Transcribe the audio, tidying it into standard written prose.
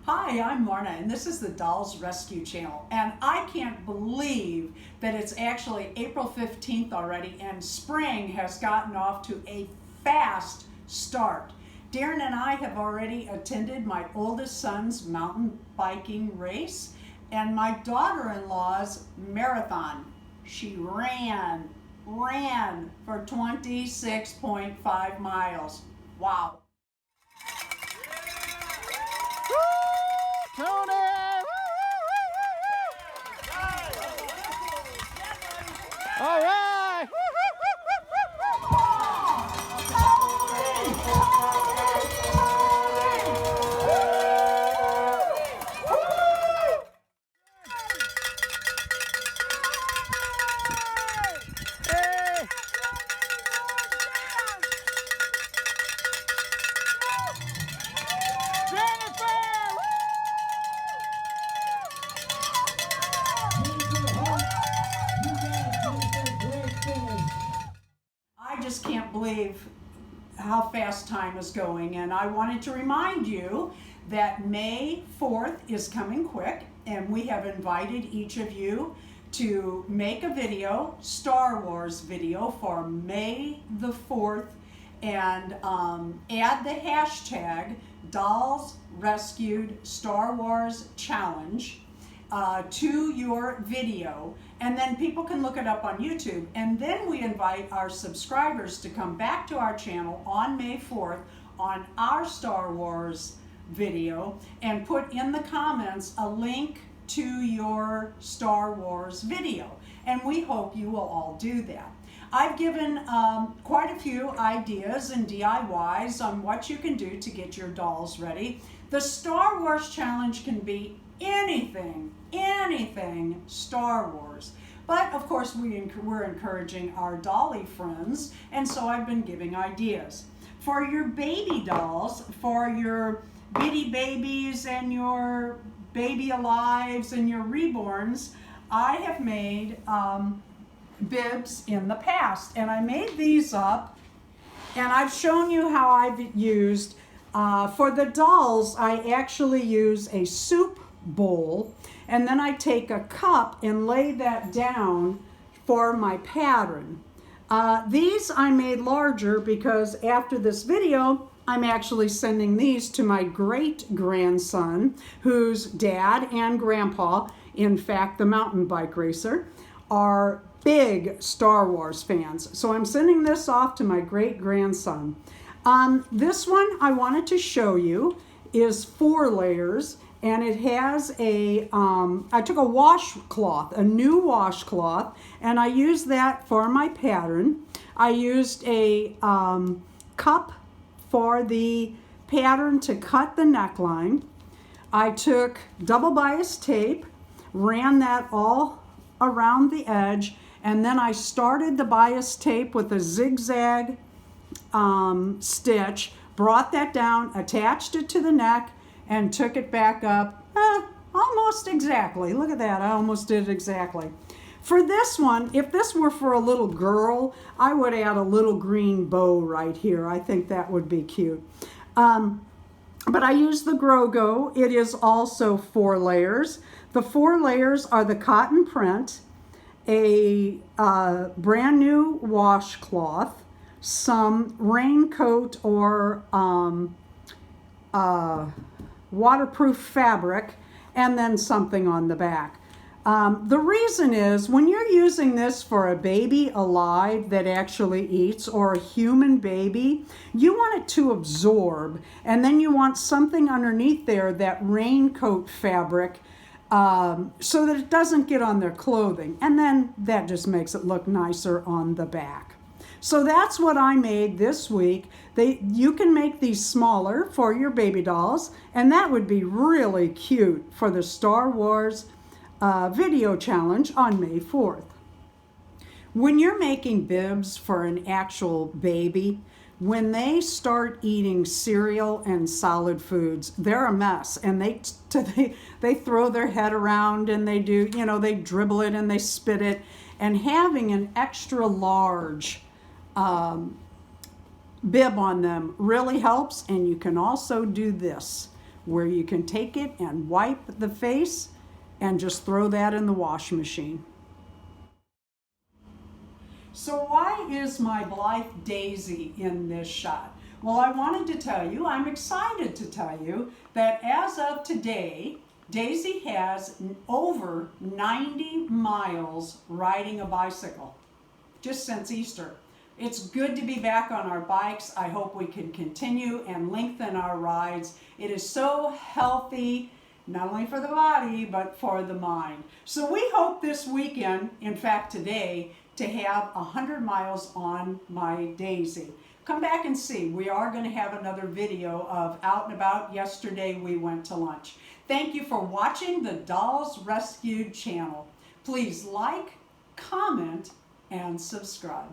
Hi, I'm Marna, and this is the Dolls Rescue Channel. And I can't believe that it's actually April 15th already, and spring has gotten off to a fast start. Darren and I have already attended my oldest son's mountain biking race and my daughter-in-law's marathon. She ran for 26.5 miles. Wow. Tony! All right! I just can't believe how fast time is going, and I wanted to remind you that May 4th is coming quick, and we have invited each of you to make a video, Star Wars video, for May the 4th, and add the hashtag Dolls Rescued Star Wars Challenge to your video, and then people can look it up on YouTube. And then we invite our subscribers to come back to our channel on May 4th on our Star Wars video and put in the comments a link to your Star Wars video. And we hope you will all do that. I've given quite a few ideas and DIYs on what you can do to get your dolls ready. The Star Wars Challenge can be anything Star Wars. But of course we're encouraging our dolly friends, and so I've been giving ideas. For your baby dolls, for your bitty babies and your baby alives and your reborns, I have made bibs in the past, and I made these up, and I've shown you how I've used for the dolls. I actually use a soup bowl, and then I take a cup and lay that down for my pattern. These I made larger because after this video I'm actually sending these to my great-grandson, whose dad and grandpa, in fact the mountain bike racer, are big Star Wars fans. So I'm sending this off to my great-grandson. This one I wanted to show you is 4 layers, and it has a, I took a washcloth, a new washcloth, and I used that for my pattern. I used a cup for the pattern to cut the neckline. I took double bias tape, ran that all around the edge, and then I started the bias tape with a zigzag stitch, brought that down, attached it to the neck, and took it back up almost exactly. Look at that, I almost did it exactly. For this one, if this were for a little girl, I would add a little green bow right here. I think that would be cute. But I use the Grogo. It is also 4 layers. The 4 layers are the cotton print, a brand new washcloth, some raincoat or waterproof fabric, and then something on the back. The reason is when you're using this for a baby alive that actually eats, or a human baby, you want it to absorb, and then you want something underneath there, that raincoat fabric, so that it doesn't get on their clothing, and then that just makes it look nicer on the back. So that's what I made this week. You can make these smaller for your baby dolls, and that would be really cute for the Star Wars video challenge on May 4th. When you're making bibs for an actual baby, when they start eating cereal and solid foods, they're a mess, and they throw their head around, and they do, they dribble it and they spit it, and having an extra large bib on them really helps. And you can also do this where you can take it and wipe the face and just throw that in the wash machine. So why is my Blythe Daisy in this shot? Well, I wanted to tell you, I'm excited to tell you that as of today, Daisy has over 90 miles riding a bicycle, just since Easter. It's good to be back on our bikes. I hope we can continue and lengthen our rides. It is so healthy, not only for the body, but for the mind. So we hope this weekend, in fact today, to have 100 miles on my Daisy. Come back and see. We are going to have another video of out and about. Yesterday we went to lunch. Thank you for watching the Dolls Rescued channel. Please like, comment, and subscribe.